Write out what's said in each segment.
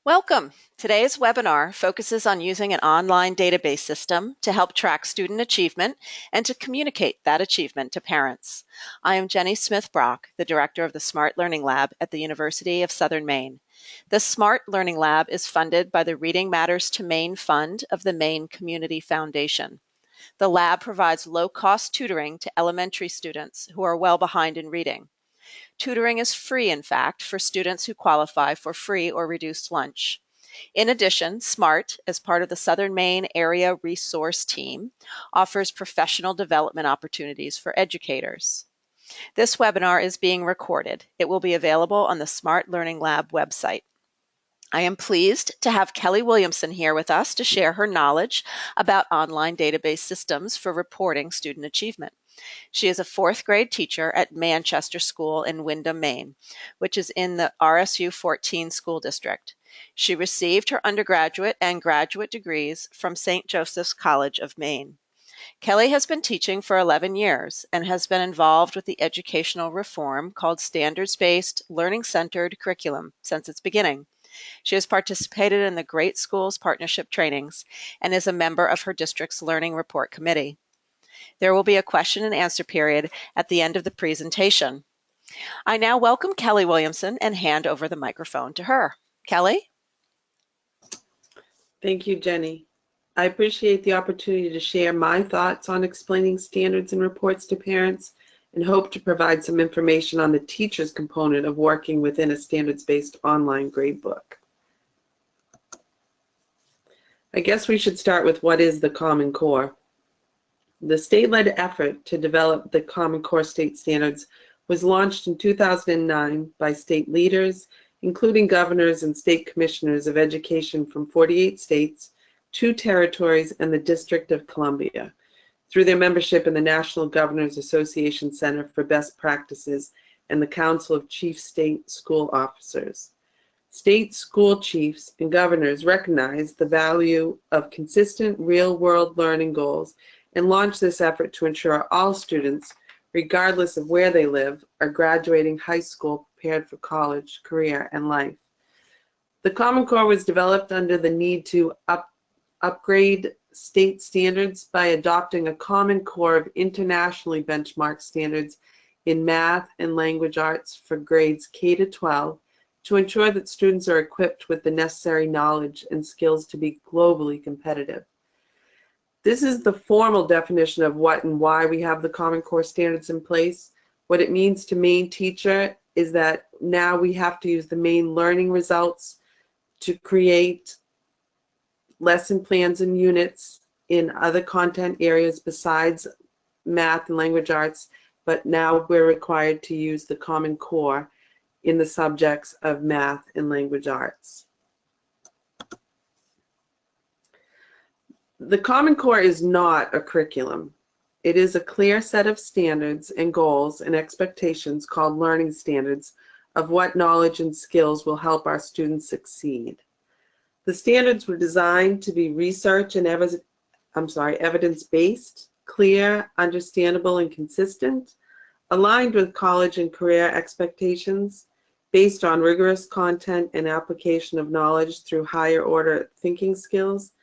Welcome. Today's webinar focuses on using an online database system to help track student achievement and to communicate that achievement to parents. I am Jenny Smith-Brock, the director of the Smart Learning Lab at the University of Southern Maine. The Smart Learning Lab is funded by the Reading Matters to Maine Fund of the Maine Community Foundation. The lab provides low-cost tutoring to elementary students who are well behind in reading. Tutoring is free, in fact, for students who qualify for free or reduced lunch. In addition, SMART, as part of the Southern Maine Area Resource Team, offers professional development opportunities for educators. This webinar is being recorded. It will be available on the Smart Learning Lab website. I am pleased to have Kelly Williamson here with us to share her knowledge about online database systems for reporting student achievement. She is a fourth grade teacher at Manchester School in Windham, Maine, which is in the RSU 14 school district. She received her undergraduate and graduate degrees from St. Joseph's College of Maine. Kelly has been teaching for 11 years and has been involved with the educational reform called standards-based, learning-centered curriculum since its beginning. She has participated in the Great Schools Partnership trainings and is a member of her district's Learning Report Committee. There will be a question and answer period at the end of the presentation. I now welcome Kelly Williamson and hand over the microphone to her. Kelly? Thank you, Jenny. I appreciate the opportunity to share my thoughts on explaining standards and reports to parents and hope to provide some information on the teacher's component of working within a standards-based online gradebook. I guess we should start with what is the Common Core. The state-led effort to develop the Common Core state standards was launched in 2009 by state leaders, including governors and state commissioners of education from 48 states, 2 territories, and the District of Columbia, through their membership in the National Governors Association Center for Best Practices and the Council of Chief State School Officers. State school chiefs and governors recognize the value of consistent real-world learning goals and launch this effort to ensure all students, regardless of where they live, are graduating high school prepared for college, career, and life. The Common Core was developed under the need to upgrade state standards by adopting a Common Core of internationally benchmarked standards in math and language arts for grades K to 12 to ensure that students are equipped with the necessary knowledge and skills to be globally competitive. This is the formal definition of what and why we have the Common Core standards in place. What it means to Maine teacher is that now we have to use the Maine learning results to create lesson plans and units in other content areas besides math and language arts, but now we're required to use the Common Core in the subjects of math and language arts. The Common Core is not a curriculum. It is a clear set of standards and goals and expectations called learning standards of what knowledge and skills will help our students succeed. The standards were designed to be research and evidence-based, clear, understandable, and consistent, aligned with college and career expectations, based on rigorous content and application of knowledge through higher order thinking skills,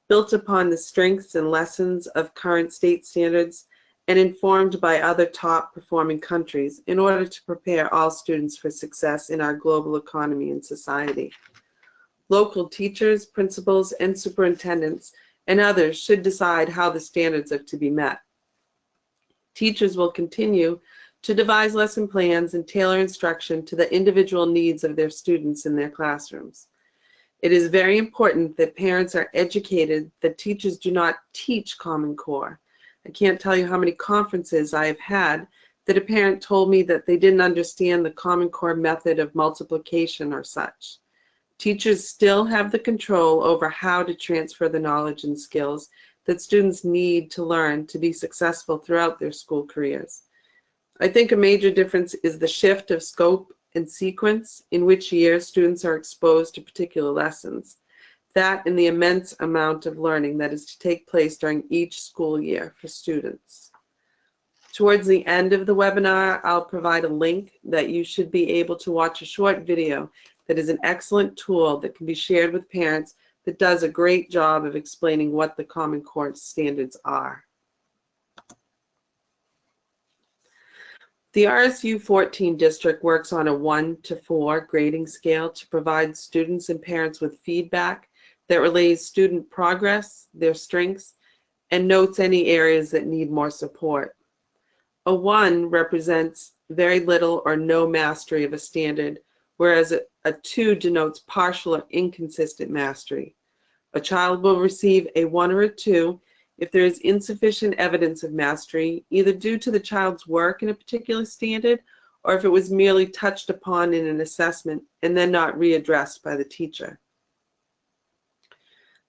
built upon the strengths and lessons of current state standards, and informed by other top performing countries in order to prepare all students for success in our global economy and society. Local teachers, principals, and superintendents and others should decide how the standards are to be met. Teachers will continue to devise lesson plans and tailor instruction to the individual needs of their students in their classrooms. It is very important that parents are educated that teachers do not teach Common Core. I can't tell you how many conferences I have had that a parent told me that they didn't understand the Common Core method of multiplication or such. Teachers still have the control over how to transfer the knowledge and skills that students need to learn to be successful throughout their school careers. I think a major difference is the shift of scope and sequence in which year students are exposed to particular lessons. That and the immense amount of learning that is to take place during each school year for students. Towards the end of the webinar, I'll provide a link that you should be able to watch a short video that is an excellent tool that can be shared with parents that does a great job of explaining what the Common Core standards are. The RSU 14 district works on a 1 to 4 grading scale to provide students and parents with feedback that relays student progress, their strengths, and notes any areas that need more support. A 1 represents very little or no mastery of a standard, whereas a 2 denotes partial or inconsistent mastery. A child will receive a 1 or a 2 if there is insufficient evidence of mastery, either due to the child's work in a particular standard or if it was merely touched upon in an assessment and then not readdressed by the teacher.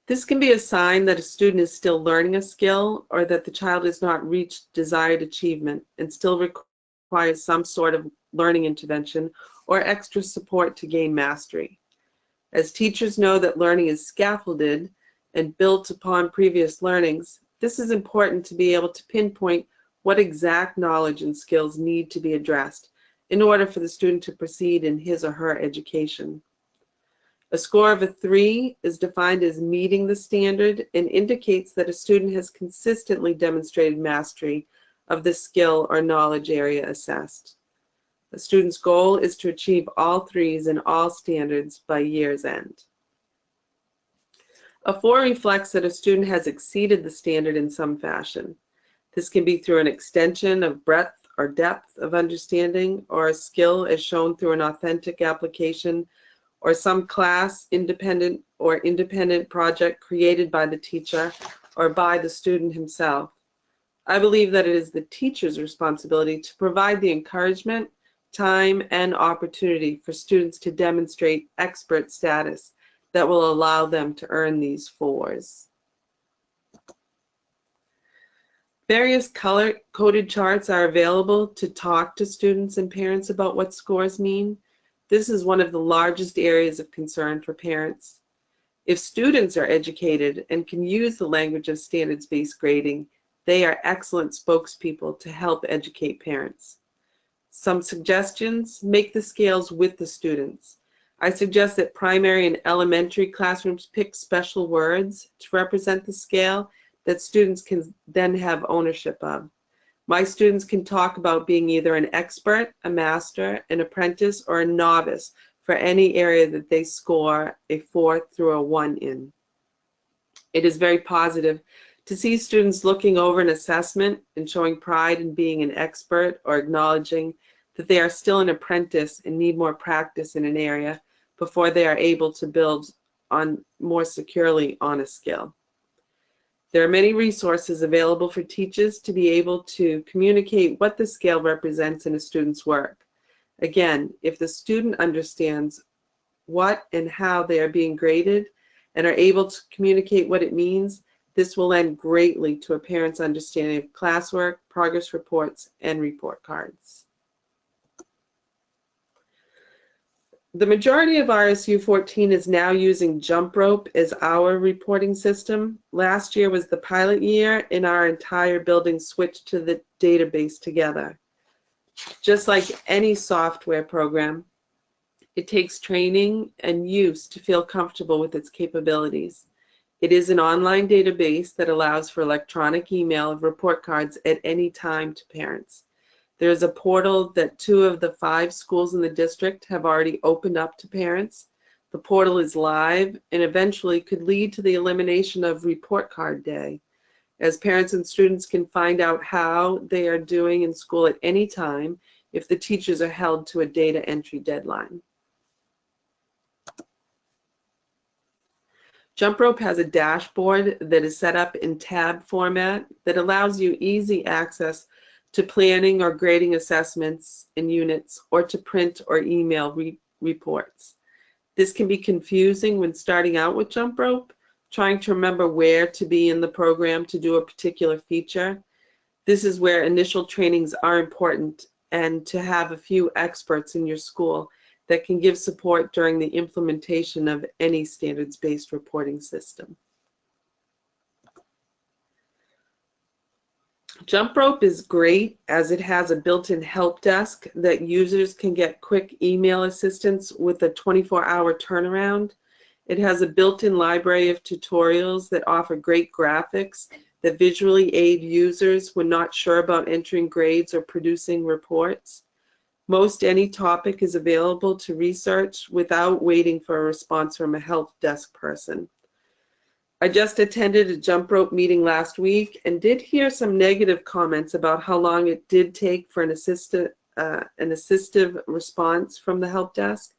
This can be a sign that a student is still learning a skill or that the child has not reached desired achievement and still requires some sort of learning intervention or extra support to gain mastery. As teachers know that learning is scaffolded and built upon previous learnings, this is important to be able to pinpoint what exact knowledge and skills need to be addressed in order for the student to proceed in his or her education. A score of a 3 is defined as meeting the standard and indicates that a student has consistently demonstrated mastery of the skill or knowledge area assessed. A student's goal is to achieve all 3s in all standards by year's end. A 4 reflects that a student has exceeded the standard in some fashion. This can be through an extension of breadth or depth of understanding, or a skill as shown through an authentic application, or some class independent project created by the teacher or by the student himself. I believe that it is the teacher's responsibility to provide the encouragement, time, and opportunity for students to demonstrate expert status that will allow them to earn these 4s. Various color-coded charts are available to talk to students and parents about what scores mean. This is one of the largest areas of concern for parents. If students are educated and can use the language of standards-based grading, they are excellent spokespeople to help educate parents. Some suggestions: make the scales with the students. I suggest that primary and elementary classrooms pick special words to represent the scale that students can then have ownership of. My students can talk about being either an expert, a master, an apprentice, or a novice for any area that they score a 4 through a 1 in. It is very positive to see students looking over an assessment and showing pride in being an expert or acknowledging that they are still an apprentice and need more practice in an area before they are able to build on more securely on a skill. There are many resources available for teachers to be able to communicate what the scale represents in a student's work. Again, if the student understands what and how they are being graded and are able to communicate what it means, this will lend greatly to a parent's understanding of classwork, progress reports, and report cards. The majority of RSU 14 is now using Jump Rope as our reporting system. Last year was the pilot year, and our entire building switched to the database together. Just like any software program, it takes training and use to feel comfortable with its capabilities. It is an online database that allows for electronic email of report cards at any time to parents. There's a portal that 2 of the 5 schools in the district have already opened up to parents. The portal is live and eventually could lead to the elimination of report card day, as parents and students can find out how they are doing in school at any time if the teachers are held to a data entry deadline. Jump Rope has a dashboard that is set up in tab format that allows you easy access to planning or grading assessments in units, or to print or email reports. This can be confusing when starting out with Jump Rope, trying to remember where to be in the program to do a particular feature. This is where initial trainings are important, and to have a few experts in your school that can give support during the implementation of any standards-based reporting system. Jump Rope is great as it has a built-in help desk that users can get quick email assistance with a 24-hour turnaround. It has a built-in library of tutorials that offer great graphics that visually aid users when not sure about entering grades or producing reports. Most any topic is available to research without waiting for a response from a help desk person. I just attended a Jump Rope meeting last week and did hear some negative comments about how long it did take for an assistive response from the help desk.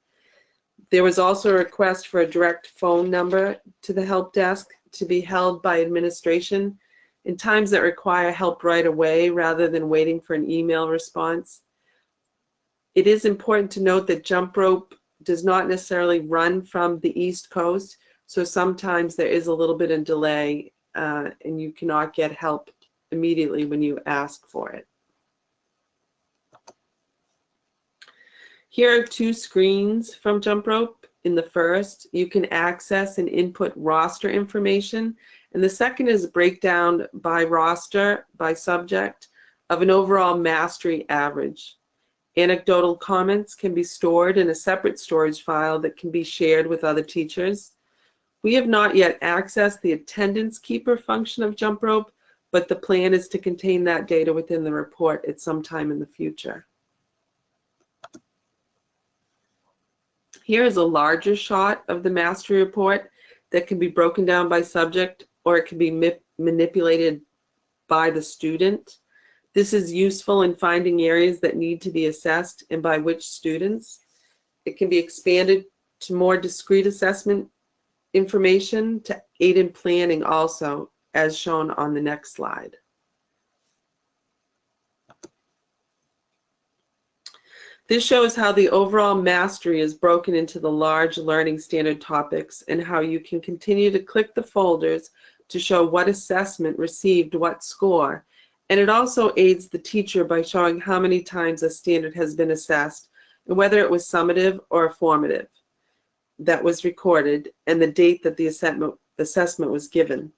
There was also a request for a direct phone number to the help desk to be held by administration in times that require help right away rather than waiting for an email response. It is important to note that Jump Rope does not necessarily run from the East Coast, so sometimes there is a little bit of delay and you cannot get help immediately when you ask for it. Here are two screens from Jump Rope. In the first, you can access and input roster information, and the second is a breakdown by roster, by subject, of an overall mastery average. Anecdotal comments can be stored in a separate storage file that can be shared with other teachers. We have not yet accessed the attendance keeper function of Jump Rope, but the plan is to contain that data within the report at some time in the future. Here is a larger shot of the mastery report that can be broken down by subject, or it can be manipulated by the student. This is useful in finding areas that need to be assessed and by which students. It can be expanded to more discrete assessment information to aid in planning also, as shown on the next slide. This shows how the overall mastery is broken into the large learning standard topics and how you can continue to click the folders to show what assessment received what score. And it also aids the teacher by showing how many times a standard has been assessed and whether it was summative or formative that was recorded and the date that the assessment was given.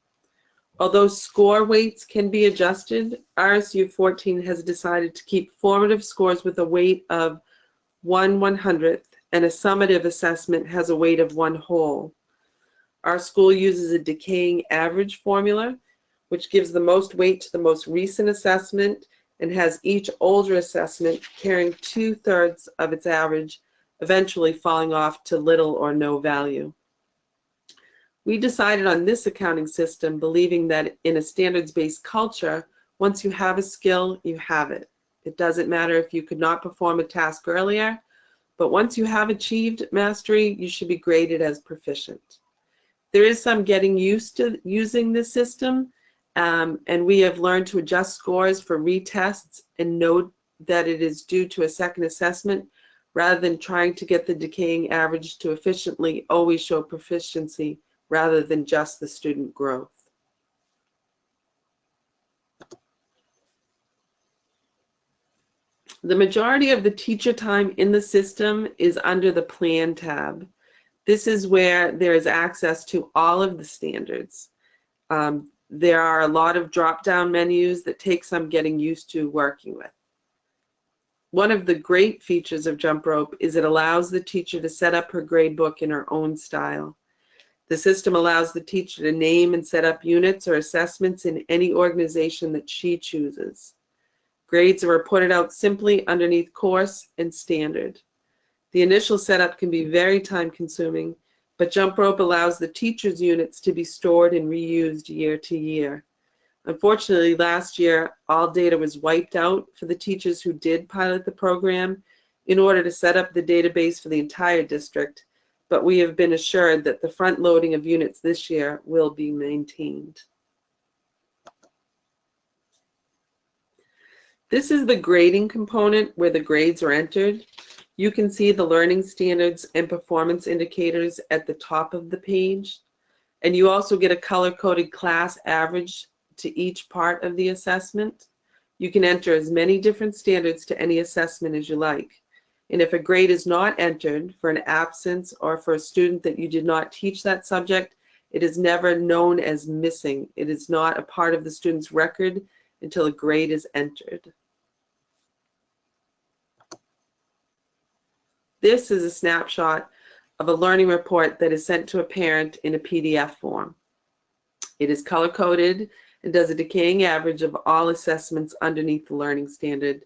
Although score weights can be adjusted, RSU 14 has decided to keep formative scores with a weight of 1/100th and a summative assessment has a weight of 1 whole. Our school uses a decaying average formula, which gives the most weight to the most recent assessment and has each older assessment carrying 2/3 of its average, eventually falling off to little or no value. We decided on this accounting system believing that in a standards-based culture, once you have a skill, you have it. It doesn't matter if you could not perform a task earlier, but once you have achieved mastery, you should be graded as proficient. There is some getting used to using this system, and we have learned to adjust scores for retests and note that it is due to a second assessment rather than trying to get the decaying average to efficiently always show proficiency rather than just the student growth. The majority of the teacher time in the system is under the Plan tab. This is where there is access to all of the standards. There are a lot of drop-down menus that take some getting used to working with. One of the great features of Jump Rope is it allows the teacher to set up her gradebook in her own style. The system allows the teacher to name and set up units or assessments in any organization that she chooses. Grades are reported out simply underneath course and standard. The initial setup can be very time-consuming, but Jump Rope allows the teacher's units to be stored and reused year to year. Unfortunately, last year, all data was wiped out for the teachers who did pilot the program in order to set up the database for the entire district, but we have been assured that the front loading of units this year will be maintained. This is the grading component where the grades are entered. You can see the learning standards and performance indicators at the top of the page, and you also get a color-coded class average to each part of the assessment. You can enter as many different standards to any assessment as you like. And if a grade is not entered for an absence or for a student that you did not teach that subject, it is never known as missing. It is not a part of the student's record, until a grade is entered. This is a snapshot of a learning report that is sent to a parent in a PDF form. It is color-coded and does a decaying average of all assessments underneath the learning standard.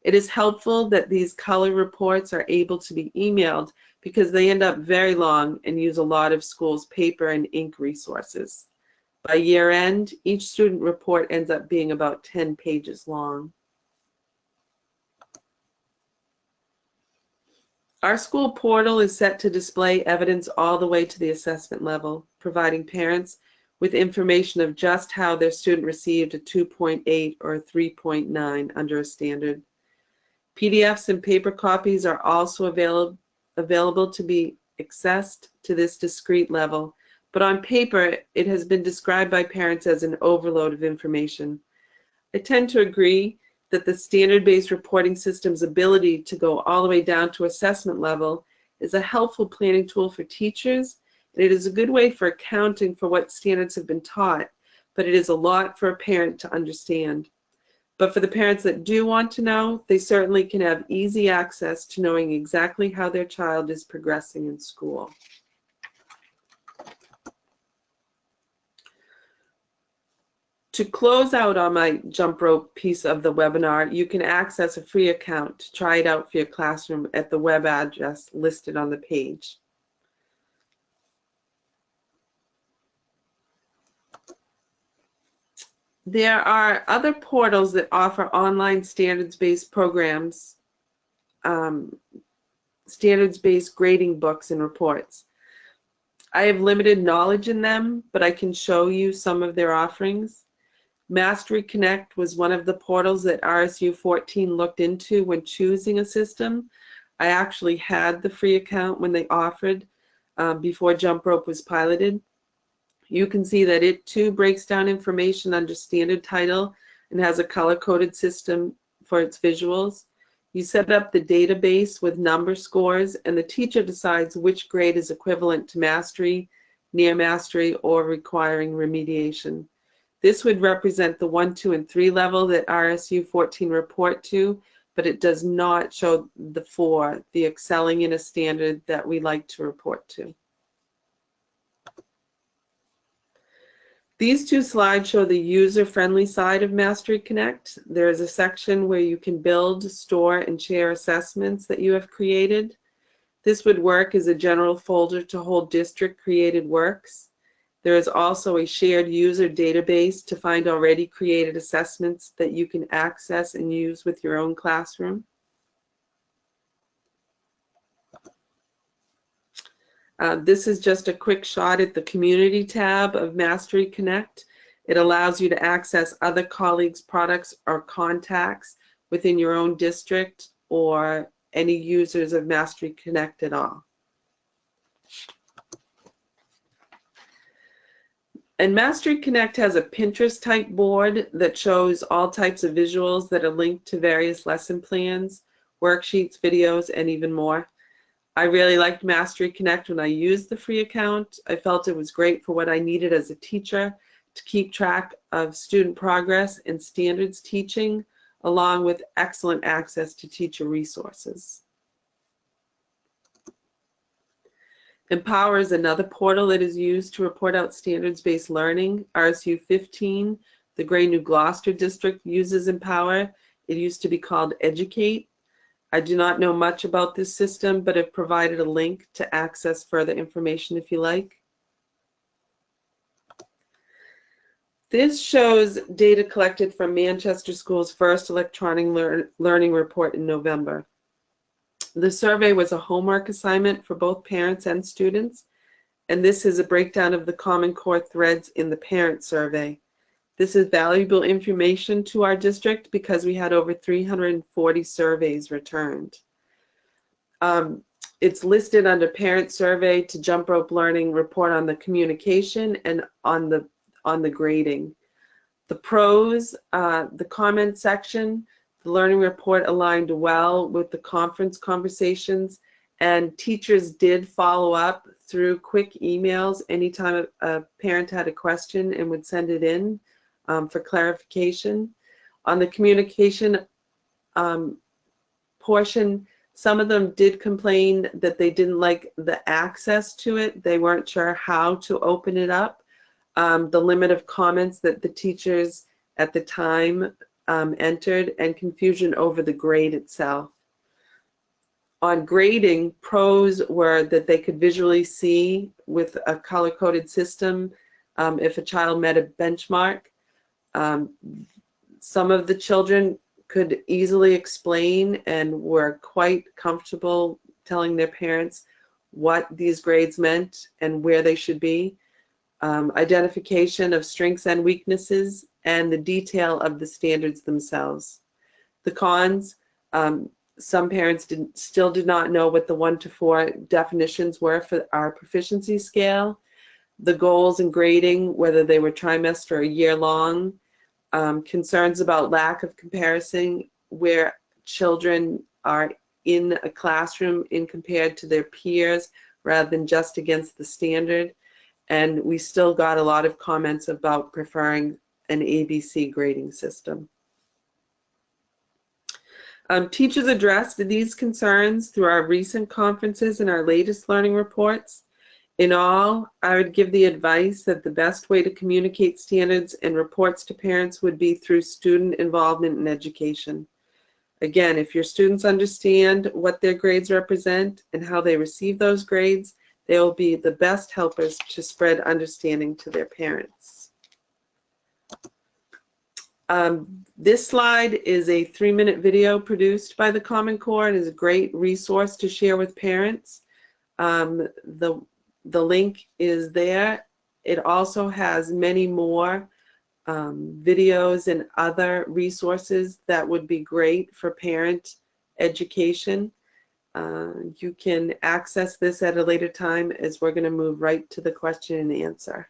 It is helpful that these color reports are able to be emailed because they end up very long and use a lot of schools' paper and ink resources. By year end, each student report ends up being about 10 pages long. Our school portal is set to display evidence all the way to the assessment level, providing parents with information of just how their student received a 2.8 or a 3.9 under a standard. PDFs and paper copies are also available to be accessed to this discrete level, but on paper it has been described by parents as an overload of information. I tend to agree that the standard-based reporting system's ability to go all the way down to assessment level is a helpful planning tool for teachers, and it is a good way for accounting for what standards have been taught, but it is a lot for a parent to understand. But for the parents that do want to know, they certainly can have easy access to knowing exactly how their child is progressing in school. To close out on my jump rope piece of the webinar, you can access a free account to try it out for your classroom at the web address listed on the page. There are other portals that offer online standards-based programs, standards-based grading books and reports. I have limited knowledge in them, but I can show you some of their offerings. Mastery Connect was one of the portals that RSU 14 looked into when choosing a system. I actually had the free account when they offered before Jump Rope was piloted. You can see that it too breaks down information under standard title and has a color-coded system for its visuals. You set up the database with number scores, and the teacher decides which grade is equivalent to mastery, near mastery, or requiring remediation. This would represent the 1, 2, and 3 level that RSU 14 report to, but it does not show the 4, the excelling in a standard that we like to report to. These two slides show the user-friendly side of Mastery Connect. There is a section where you can build, store, and share assessments that you have created. This would work as a general folder to hold district-created works. There is also a shared user database to find already created assessments that you can access and use with your own classroom. This is just a quick shot at the Community tab of Mastery Connect. It allows you to access other colleagues' products or contacts within your own district or any users of Mastery Connect at all. And Mastery Connect has a Pinterest type board that shows all types of visuals that are linked to various lesson plans, worksheets, videos, and even more. I really liked Mastery Connect when I used the free account. I felt it was great for what I needed as a teacher to keep track of student progress and standards teaching, along with excellent access to teacher resources. Empower is another portal that is used to report out standards-based learning. RSU 15, the Gray New Gloucester District, uses Empower. It used to be called Educate. I do not know much about this system, but have provided a link to access further information if you like. This shows data collected from Manchester School's first electronic learning report in November. The survey was a homework assignment for both parents and students, and this is a breakdown of the Common Core threads in the parent survey. This is valuable information to our district because we had over 340 surveys returned. It's listed under parent survey to Jump Rope Learning report on the communication and on the grading. The pros, the comment section, the learning report aligned well with the conference conversations, and teachers did follow up through quick emails anytime a parent had a question and would send it in for clarification. On the communication portion, some of them did complain that they didn't like the access to it. They weren't sure how to open it up. The limit of comments that the teachers at the time entered, and confusion over the grade itself. On grading, pros were that they could visually see with a color-coded system if a child met a benchmark. Some of the children could easily explain and were quite comfortable telling their parents what these grades meant and where they should be. Identification of strengths and weaknesses, and the detail of the standards themselves. The cons, some parents still did not know what the 1 to 4 definitions were for our proficiency scale. The goals and grading, whether they were trimester or year long. Concerns about lack of comparison, where children are in a classroom in compared to their peers rather than just against the standard. And we still got a lot of comments about preferring an ABC grading system. Teachers addressed these concerns through our recent conferences and our latest learning reports. In all, I would give the advice that the best way to communicate standards and reports to parents would be through student involvement in education. Again, if your students understand what their grades represent and how they receive those grades, they will be the best helpers to spread understanding to their parents. This slide is a 3-minute video produced by the Common Core and is a great resource to share with parents. The link is there. It also has many more videos and other resources that would be great for parent education. You can access this at a later time, as we're going to move right to the question and answer.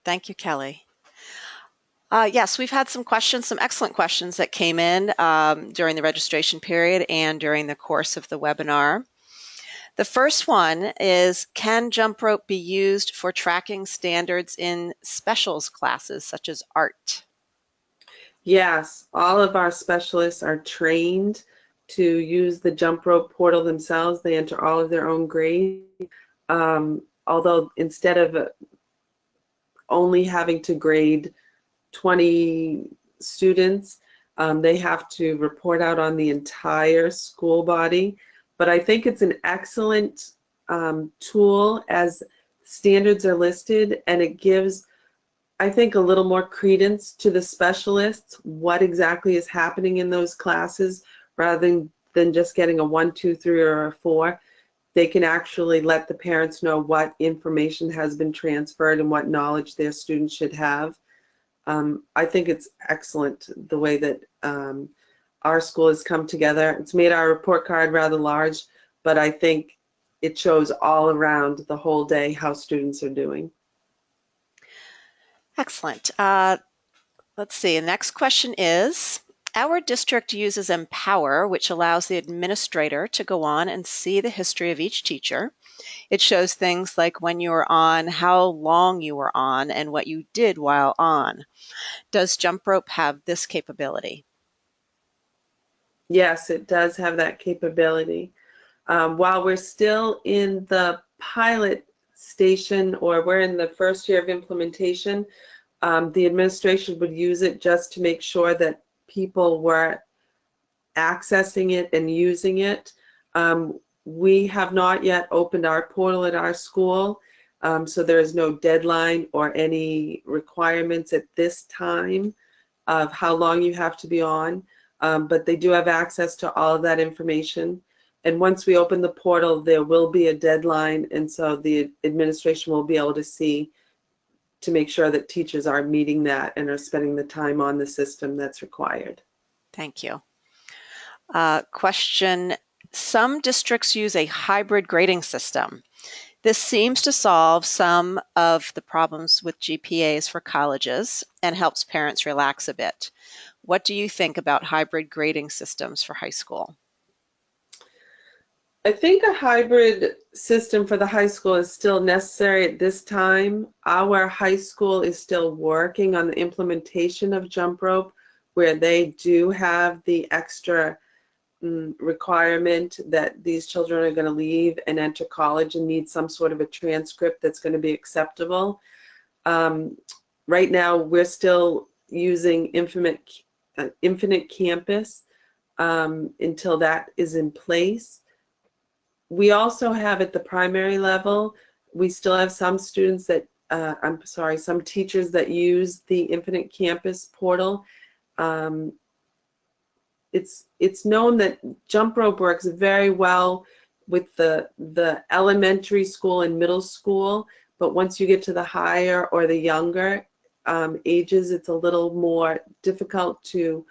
Thank you, Kelly. Yes, we've had some questions, some excellent questions that came in during the registration period and during the course of the webinar. The first one is, can jump rope be used for tracking standards in specials classes such as art? Yes, all of our specialists are trained to use the jump rope portal themselves. They enter all of their own grades. Although instead of only having to grade 20 students, they have to report out on the entire school body. But I think it's an excellent tool as standards are listed, and it gives, I think, a little more credence to the specialists, what exactly is happening in those classes, rather than just getting a 1, 2, 3, or a 4. They can actually let the parents know what information has been transferred and what knowledge their students should have. I think it's excellent the way that our school has come together. It's made our report card rather large, but I think it shows all around the whole day how students are doing. Excellent. Let's see. The next question is, our district uses Empower, which allows the administrator to go on and see the history of each teacher. It shows things like when you were on, how long you were on, and what you did while on. Does jump rope have this capability? Yes, it does have that capability. While we're still in the pilot station, or we're in the first year of implementation, the administration would use it just to make sure that people were accessing it and using it. We have not yet opened our portal at our school, so there is no deadline or any requirements at this time of how long you have to be on, but they do have access to all of that information. And once we open the portal, there will be a deadline, and so the administration will be able to see to make sure that teachers are meeting that and are spending the time on the system that's required. Thank you. Question, some districts use a hybrid grading system. This seems to solve some of the problems with GPAs for colleges and helps parents relax a bit. What do you think about hybrid grading systems for high school? I think a hybrid system for the high school is still necessary at this time. Our high school is still working on the implementation of jump rope, where they do have the extra requirement that these children are going to leave and enter college and need some sort of a transcript that's going to be acceptable. Right now, we're still using Infinite Campus until that is in place. We also have at the primary level, we still have some students that, some teachers that use the Infinite Campus portal. It's known that jump rope works very well with the elementary school and middle school, but once you get to the higher or the younger ages, it's a little more difficult to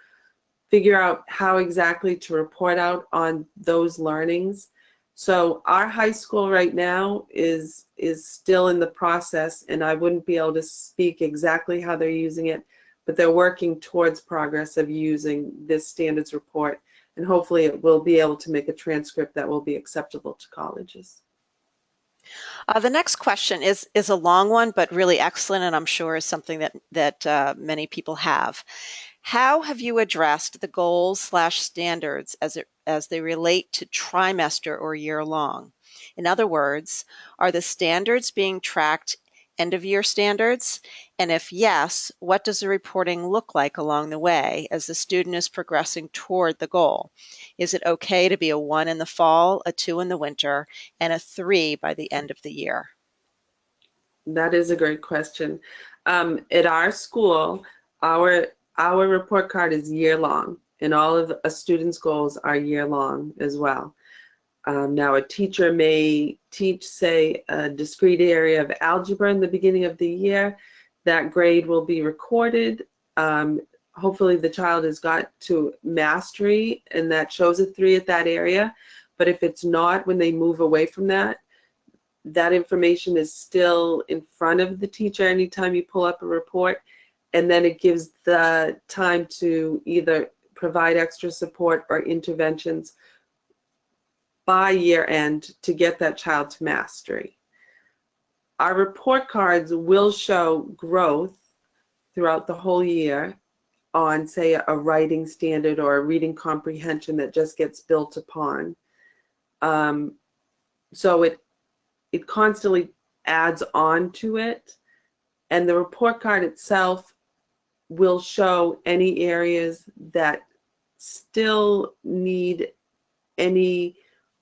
figure out how exactly to report out on those learnings. So our high school right now is still in the process, and I wouldn't be able to speak exactly how they're using it, but they're working towards progress of using this standards report, and hopefully it will be able to make a transcript that will be acceptable to colleges. The next question is a long one, but really excellent, and I'm sure is something that many people have. How have you addressed the goals/standards as they relate to trimester or year long? In other words, are the standards being tracked end of year standards? And if yes, what does the reporting look like along the way as the student is progressing toward the goal? Is it okay to be a 1 in the fall, a 2 in the winter, and a 3 by the end of the year? That is a great question. At our school, our report card is year long, and all of a student's goals are year long as well. Now, a teacher may teach, say, a discrete area of algebra in the beginning of the year. That grade will be recorded. Hopefully, the child has got to mastery, and that shows a 3 at that area. But if it's not, when they move away from that, that information is still in front of the teacher anytime you pull up a report, and then it gives the time to either provide extra support or interventions by year end to get that child to mastery. Our report cards will show growth throughout the whole year on, say, a writing standard or a reading comprehension that just gets built upon. So it constantly adds on to it, and the report card itself will show any areas that still need any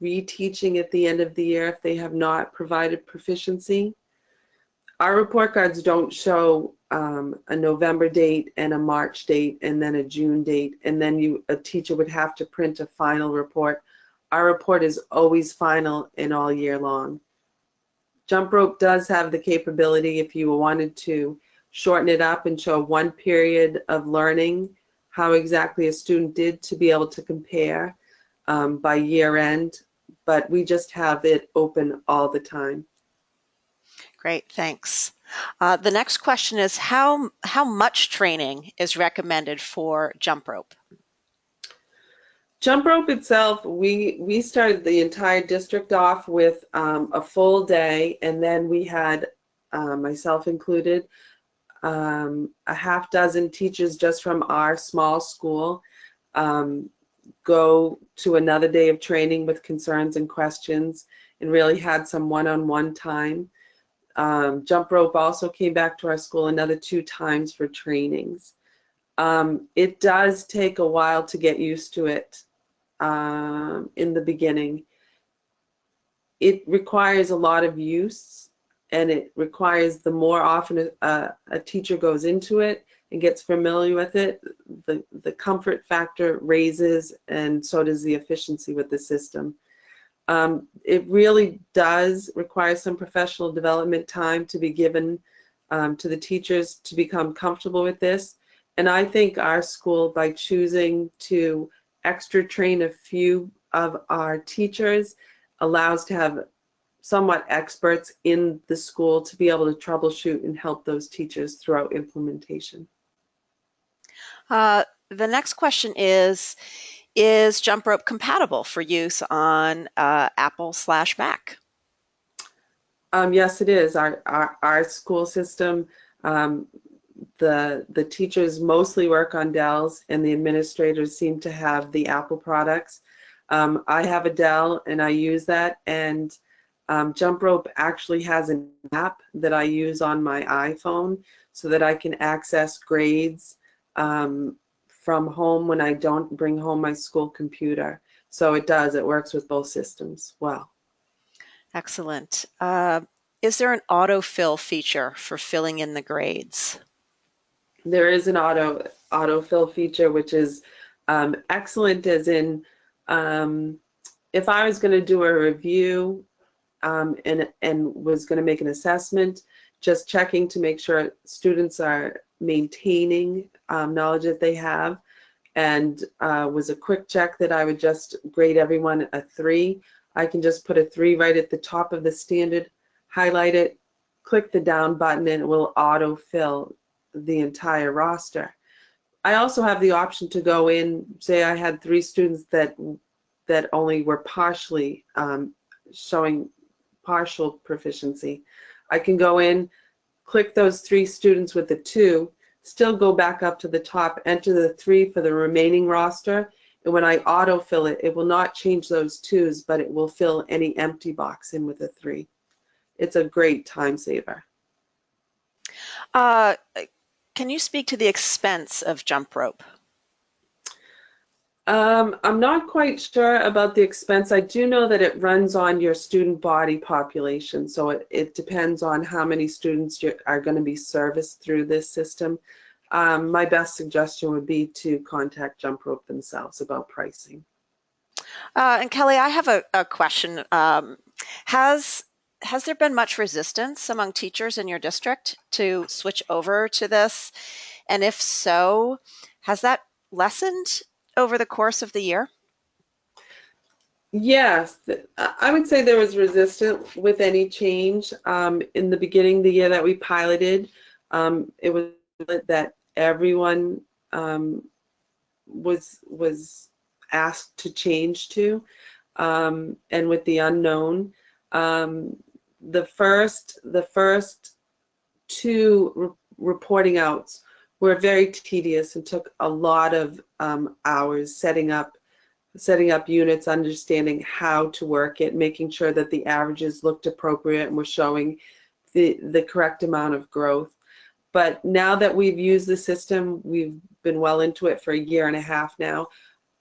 reteaching at the end of the year if they have not provided proficiency. Our report cards don't show a November date and a March date and then a June date, and then a teacher would have to print a final report. Our report is always final and all year long. Jump rope does have the capability, if you wanted to, shorten it up and show one period of learning, how exactly a student did, to be able to compare by year end, but we just have it open all the time. Great, thanks. The next question is how much training is recommended for jump rope? Jump rope itself, we started the entire district off with a full day, and then we had, myself included, a half dozen teachers just from our small school go to another day of training with concerns and questions, and really had some one-on-one time. Jump rope also came back to our school another 2 times for trainings. It does take a while to get used to it in the beginning. It requires a lot of use, and it requires the more often a teacher goes into it and gets familiar with it, the comfort factor raises, and so does the efficiency with the system. It really does require some professional development time to be given to the teachers to become comfortable with this. And I think our school, by choosing to extra train a few of our teachers, allows to have somewhat experts in the school to be able to troubleshoot and help those teachers throughout implementation. The next question is Is jump rope compatible for use on Apple/Mac? Yes, it is. Our school system, um, the teachers mostly work on Dells, and the administrators seem to have the Apple products. I have a Dell, and I use that. And Jump Rope actually has an app that I use on my iPhone so that I can access grades from home when I don't bring home my school computer. So it does. It works with both systems well. Excellent. Is there an autofill feature for filling in the grades? There is an autofill feature, which is excellent, as in if I was going to do a review and was going to make an assessment, just checking to make sure students are maintaining knowledge that they have, and was a quick check that I would just grade everyone a 3. I can just put a 3 right at the top of the standard, highlight it, click the down button, and it will autofill the entire roster. I also have the option to go in, say I had 3 students that only were partially showing partial proficiency. I can go in, click those 3 students with the 2, still go back up to the top, enter the 3 for the remaining roster, and when I autofill it, it will not change those 2s, but it will fill any empty box in with a 3. It's a great time saver. Can you speak to the expense of jump rope? I'm not quite sure about the expense. I do know that it runs on your student body population, so it depends on how many students are going to be serviced through this system. My best suggestion would be to contact Jump Rope themselves about pricing. And Kelly, I have a question. Has there been much resistance among teachers in your district to switch over to this? And if so, has that lessened over the course of the year? Yes, I would say there was resistance with any change. In the beginning, the year that we piloted, it was that everyone was asked to change to, and with the unknown, the first 2 reporting outs were very tedious and took a lot of hours setting up units, understanding how to work it, making sure that the averages looked appropriate and were showing the correct amount of growth. But now that we've used the system, we've been well into it for a year and a half now.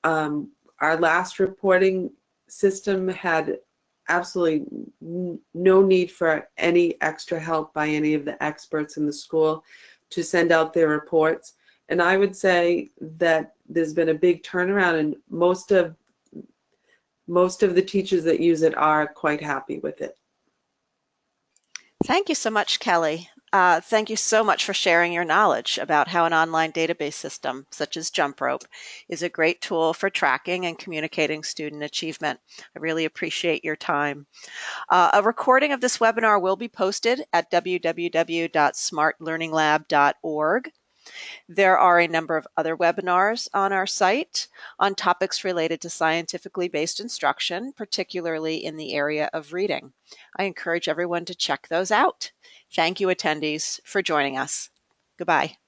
Our last reporting system had absolutely no need for any extra help by any of the experts in the school to send out their reports. And I would say that there's been a big turnaround, and most of the teachers that use it are quite happy with it. Thank you so much, Kelly. Thank you so much for sharing your knowledge about how an online database system, such as Jump Rope, is a great tool for tracking and communicating student achievement. I really appreciate your time. A recording of this webinar will be posted at www.smartlearninglab.org. There are a number of other webinars on our site on topics related to scientifically based instruction, particularly in the area of reading. I encourage everyone to check those out. Thank you, attendees, for joining us. Goodbye.